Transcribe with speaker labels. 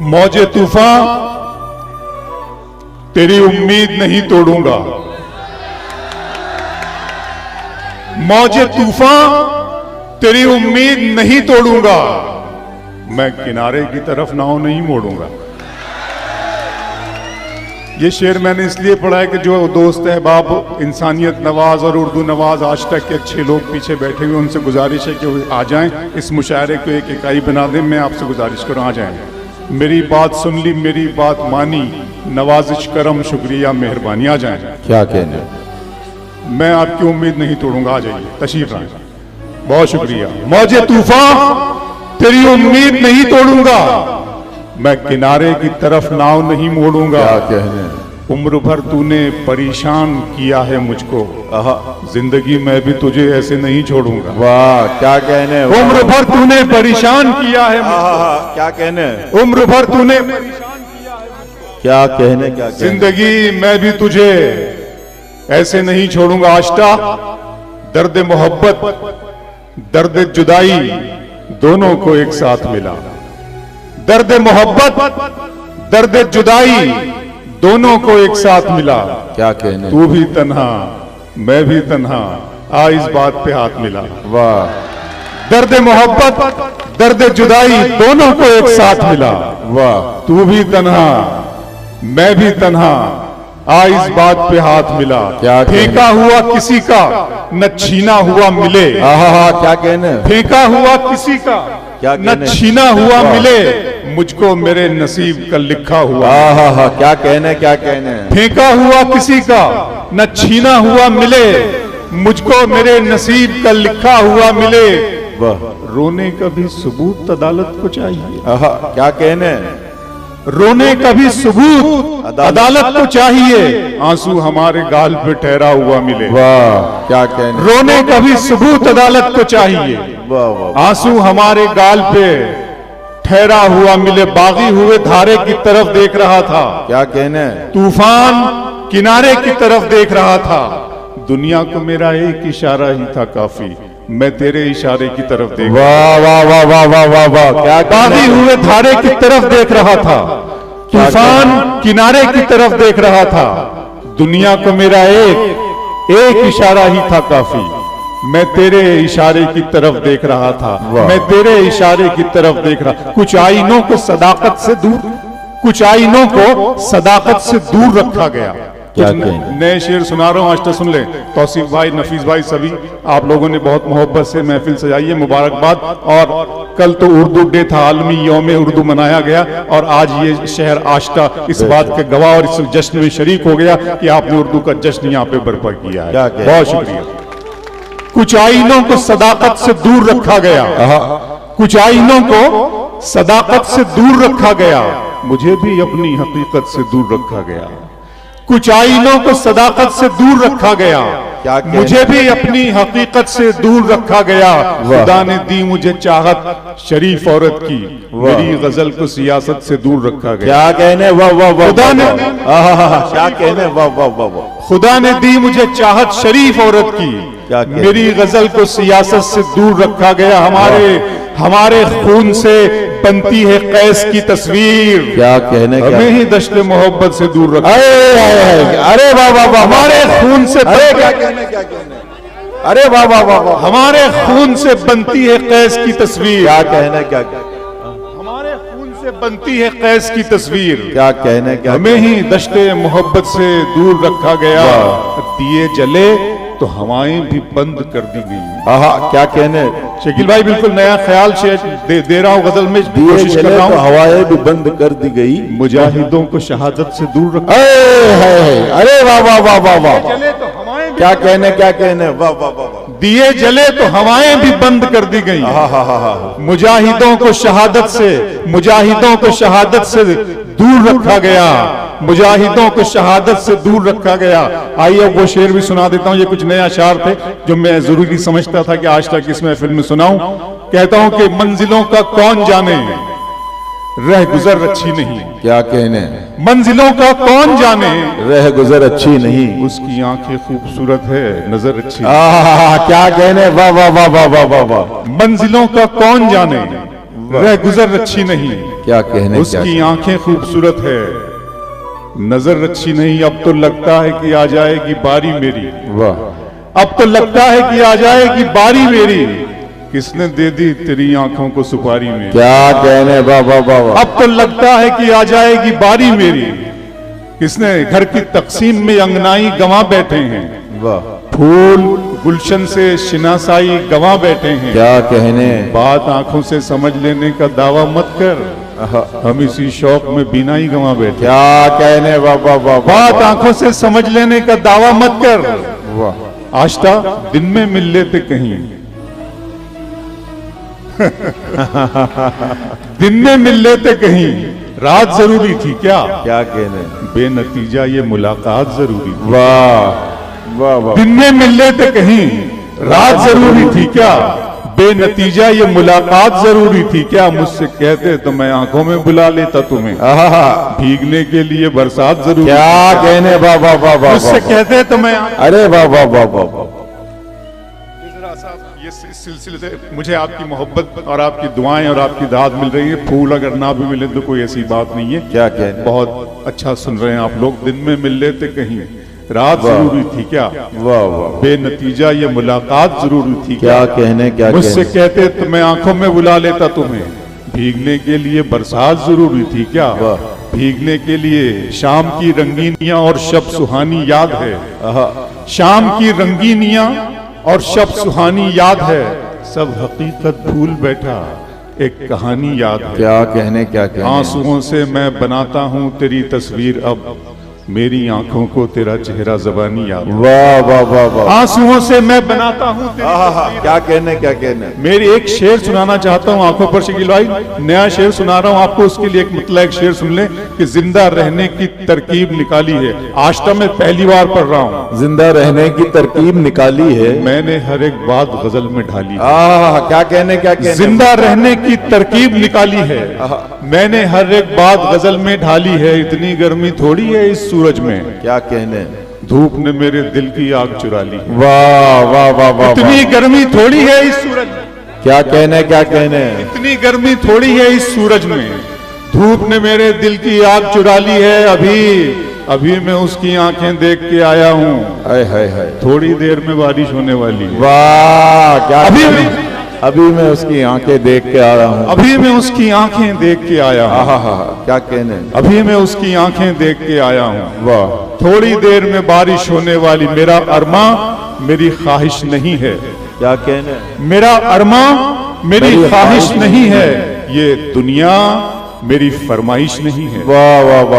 Speaker 1: मौजे तूफान तेरी उम्मीद नहीं तोड़ूंगा। मौजे तूफान तेरी उम्मीद नहीं तोड़ूंगा। मैं किनारे की तरफ नाव नहीं मोड़ूंगा। ये शेर मैंने इसलिए पढ़ा है कि जो दोस्त अहबाब इंसानियत नवाज और उर्दू नवाज आज तक के अच्छे लोग पीछे बैठे हुए, उनसे गुजारिश है कि वो आ जाएं, इस मुशायरे को एक इकाई बना दें। मैं आपसे गुजारिश करूं, आ जाएं। मेरी बात सुन ली, मेरी बात मानी, नवाजिश करम शुक्रिया मेहरबानी, आ जाएं।
Speaker 2: क्या कहने,
Speaker 1: मैं आपकी उम्मीद नहीं तोड़ूंगा, आ जाइए, तशरीफ लाएं। बहुत शुक्रिया। मौजे तूफान तेरी उम्मीद नहीं तोड़ूंगा। मैं किनारे की तरफ नाव नहीं मोड़ूंगा।
Speaker 2: क्या कहने,
Speaker 1: उम्र भर तूने परेशान किया है मुझको, जिंदगी में भी तुझे ऐसे नहीं छोड़ूंगा।
Speaker 2: वाह क्या कहने,
Speaker 1: उम्र भर तूने परेशान किया है मुझको,
Speaker 2: क्या कहने,
Speaker 1: उम्र भर तूने परेशान किया है मुझको,
Speaker 2: क्या कहने, क्या कहने,
Speaker 1: जिंदगी में भी तुझे ऐसे नहीं छोड़ूंगा। आश्ता दर्द मोहब्बत दर्द जुदाई दोनों को एक साथ मिला। दर्द मोहब्बत दर्द जुदाई दोनों को एक साथ मिला।
Speaker 2: क्या कहने,
Speaker 1: तू भी तन्हा मैं भी तन्हा, आ इस बात पे हाथ मिला।
Speaker 2: वाह
Speaker 1: दर्द मोहब्बत दर्द जुदाई दोनों को एक साथ मिला।
Speaker 2: वाह,
Speaker 1: तू भी तन्हा मैं भी तन्हा, आ इस बात पे हाथ मिला।
Speaker 2: क्या
Speaker 1: फेंका हुआ किसी का न छीना हुआ मिले।
Speaker 2: क्या कहने,
Speaker 1: फेंका हुआ किसी का
Speaker 2: क्या
Speaker 1: न
Speaker 2: कहने,
Speaker 1: छीना हुआ मिले, मुझको मेरे नसीब का लिखा हुआ।
Speaker 2: क्या कहने, क्या कहने,
Speaker 1: फेंका हुआ किसी का न छीना हुआ मिले, मुझको मेरे नसीब का लिखा हुआ मिले।
Speaker 2: वाह,
Speaker 1: रोने का भी सबूत अदालत को चाहिए।
Speaker 2: क्या कहने,
Speaker 1: रोने का भी सबूत अदालत को चाहिए, आंसू हमारे गाल पे ठहरा हुआ मिले।
Speaker 2: वाह क्या कहने,
Speaker 1: रोने का भी सबूत अदालत को चाहिए,
Speaker 2: वाह वाह,
Speaker 1: आंसू हमारे गाल पे ठहरा हुआ मिले। बागी हुए धारे की तरफ देख रहा था,
Speaker 2: क्या कहने,
Speaker 1: तूफान किनारे की तरफ देख रहा था। दुनिया को मेरा एक इशारा ही था काफी, मैं तेरे इशारे की तरफ देख।
Speaker 2: वाह वाह वाह वाह वाह वाह वाह, क्या
Speaker 1: बागी हुए धारे की तरफ देख रहा था, तूफान किनारे की तरफ देख रहा था। दुनिया को मेरा एक इशारा ही था काफी, मैं तेरे इशारे की तरफ देख रहा था। मैं तेरे इशारे की तरफ देख रहा। कुछ आईनों को सदाकत से दूर, कुछ आईनों को सदाकत से दूर रखा गया। कुछ नए शेर सुना रहा हूँ, आज तो सुन ले। तौसीफ भाई, नफीस भाई, सभी आप लोगों ने बहुत मोहब्बत से महफिल सजाई है, मुबारकबाद। और कल तो उर्दू डे था, आलमी यौम उर्दू मनाया गया, और आज ये शहर आश्ता इस बात के गवाह और इस जश्न में शरीक हो गया कि आपने उर्दू का जश्न यहाँ पे बर्पा किया है। बहुत शुक्रिया। कुछ आईनों को सदाकत से दूर रखा गया, कुछ आईनों को सदाकत से दूर रखा गया, मुझे भी अपनी हकीकत से दूर रखा गया। कुछ आईनों को सदाकत से दूर रखा गया, मुझे भी अपनी हकीकत से दूर रखा गया। खुदा ने दी मुझे चाहत शरीफ औरत की, मेरी गजल को सियासत से दूर रखा गया।
Speaker 2: क्या कहने, वाह वाह वाह,
Speaker 1: खुदा ने
Speaker 2: क्या कहने, वाह वाह वाह वाह,
Speaker 1: खुदा ने दी मुझे चाहत शरीफ औरत की, मेरी गजल को सियासत से दूर रखा गया। हमारे खून से बनती है कैस की तस्वीर,
Speaker 2: क्या कहने,
Speaker 1: हमें ही दश्त मोहब्बत से दूर रखा।
Speaker 2: अरे वाह वाह वाह,
Speaker 1: हमारे खून से
Speaker 2: क्या कहने, क्या कहने, अरे वाह वाह वाह वाह,
Speaker 1: हमारे खून से बनती है कैस की तस्वीर।
Speaker 2: क्या कहने, क्या
Speaker 1: हमारे खून से बनती है कैस की तस्वीर,
Speaker 2: क्या कहने, क्या
Speaker 1: हमें ही दश्त मोहब्बत से दूर रखा गया। दिए जले तो हवाएं भी बंद कर दी गई।
Speaker 2: क्या कहने,
Speaker 1: शकील भाई बिल्कुल नया ख्याल दे रहा हूँ गजल में, कोशिश कर रहा हूँ।
Speaker 2: हवाएं भी बंद कर दी गई,
Speaker 1: मुजाहिदों को शहादत से दूर रखा।
Speaker 2: अरे वाह वाह वाह वाह वाह,
Speaker 1: जले तो हवाएं,
Speaker 2: क्या कहने, क्या कहने, वाह वाह वाह,
Speaker 1: दिए जले तो हवाएं भी बंद कर दी गई। मुजाहिदों को शहादत से, मुजाहिदों को शहादत से दूर रखा गया, मुजाहिदों को शहादत से दूर रखा गया। आइए अब वो शेर भी सुना देता हूँ। ये कुछ नया अशार थे जो मैं जरूरी समझता था कि आज तक इस महफिल में सुनाऊं। कहता हूं कि मंजिलों का कौन जाने, रह गुजर अच्छी नहीं।
Speaker 2: क्या कहने,
Speaker 1: मंजिलों का कौन जाने,
Speaker 2: रह गुजर अच्छी नहीं,
Speaker 1: उसकी आंखें खूबसूरत है नजर अच्छी।
Speaker 2: क्या कहने, वाह वाह वाह वाह वाह वाह वाह,
Speaker 1: मंजिलों का कौन जाने, रह गुजर अच्छी नहीं,
Speaker 2: क्या कहने,
Speaker 1: उसकी आंखें खूबसूरत है, नजर अच्छी नहीं, अब तो लगता है कि आ जाएगी बारी मेरी।
Speaker 2: वाह,
Speaker 1: अब तो लगता है कि आ जाएगी बारी मेरी, किसने दे दी तेरी आंखों को सुपारी मेरी।
Speaker 2: क्या कहने, वाह वाह वाह वाह।
Speaker 1: अब तो लगता है कि आ जाएगी बारी मेरी, किसने घर की तकसीम में अंगनाई गंवा बैठे हैं,
Speaker 2: वाह,
Speaker 1: फूल गुलशन से शिनासाई गंवा बैठे हैं।
Speaker 2: क्या कहने,
Speaker 1: बात आंखों से समझ लेने का दावा मत कर, हम इसी शौक में बिना ही गंवा बैठे।
Speaker 2: क्या कहने, वाह वाह वाह।
Speaker 1: बात आंखों से समझ लेने का दावा मत कर,
Speaker 2: वाह,
Speaker 1: आश्ता दिन में मिल लेते कहीं दिन में मिल लेते कहीं, रात जरूरी थी क्या,
Speaker 2: क्या कहने,
Speaker 1: बेनतीजा ये मुलाकात जरूरी थी।
Speaker 2: वाह वाह वाह।
Speaker 1: दिन में मिल लेते कहीं, रात जरूरी थी क्या, बेनतीजा ये मुलाकात जरूरी थी क्या। मुझसे कहते तो मैं आंखों में बुला लेता तुम्हें, भीगने के लिए बरसात जरूरी।
Speaker 2: क्या कहने, वाह वाह वाह वाह।
Speaker 1: मुझसे कहते तो मैं,
Speaker 2: अरे वाह वाह वाह वाह वाह।
Speaker 1: ये सिलसिले से मुझे आपकी मोहब्बत और आपकी दुआएं और आपकी दाद मिल रही है। फूल अगर ना भी मिले तो कोई ऐसी बात नहीं है।
Speaker 2: क्या कहने,
Speaker 1: बहुत अच्छा सुन रहे हैं आप लोग। दिन में मिल लेते कहीं, रात जरूरी थी क्या,
Speaker 2: वाह वाह।
Speaker 1: बेनतीजा ये मुलाकात जरूरी थी
Speaker 2: क्या कहने, क्या
Speaker 1: मुझसे
Speaker 2: कहने,
Speaker 1: कहते तो मैं आंखों में बुला लेता तुम्हें, भीगने के लिए बरसात जरूरी थी क्या,
Speaker 2: वाह।
Speaker 1: भीगने के लिए शाम की रंगीनियां और शब सुहानी याद है, शाम की रंगीनियां और शब सुहानी याद है, सब हकीकत भूल बैठा एक कहानी याद है।
Speaker 2: क्या कहने, क्या कहने,
Speaker 1: आंसुओं से मैं बनाता हूँ तेरी तस्वीर, अब मेरी आंखों को तेरा चेहरा ज़बानी याद है।
Speaker 2: वाह वाह वाह वाह।
Speaker 1: आंसुओं से मैं बनाता हूँ तेरी तस्वीर।
Speaker 2: क्या कहने, क्या कहने,
Speaker 1: मेरी एक शेर सुनाना चाहता हूँ आंखों पर शकील भाई, नया शेर सुना रहा हूँ आपको। उसके लिए एक मतलब एक शेर सुन ले कि जिंदा रहने की तरकीब निकाली है। आश्ता में पहली बार पढ़ रहा हूँ।
Speaker 2: जिंदा रहने की तरकीब निकाली है,
Speaker 1: मैंने हर एक बात गजल में ढाली है।
Speaker 2: क्या कहने, क्या कहने,
Speaker 1: जिंदा रहने की तरकीब निकाली है, मैंने हर एक बात गजल में ढाली है। इतनी गर्मी थोड़ी है इस सूरज में,
Speaker 2: क्या कहने,
Speaker 1: धूप ने मेरे दिल की आग चुरा ली।
Speaker 2: वाह वाह वाह वाह।
Speaker 1: इतनी गर्मी थोड़ी है इस सूरज में,
Speaker 2: क्या कहने, क्या कहने,
Speaker 1: इतनी गर्मी थोड़ी है इस सूरज में, धूप ने मेरे दिल की आग चुरा ली है। अभी मैं उसकी आंखें देख के आया हूँ,
Speaker 2: हाय हाय हाय।
Speaker 1: थोड़ी देर में बारिश होने वाली है।
Speaker 2: वाह, क्या अभी मैं उसकी आंखें देख के आ रहा हूँ,
Speaker 1: अभी मैं उसकी आंखें देख के आया हूँ,
Speaker 2: क्या कहने,
Speaker 1: अभी मैं उसकी आंखें देख के आया हूँ।
Speaker 2: वाह,
Speaker 1: थोड़ी देर में बारिश होने वाली, मेरा अरमा मेरी ख्वाहिश नहीं है,
Speaker 2: क्या कहने,
Speaker 1: मेरा अरमा मेरी ख्वाहिश नहीं है, ये दुनिया मेरी फरमाइश नहीं है।
Speaker 2: वाह वाह वाह।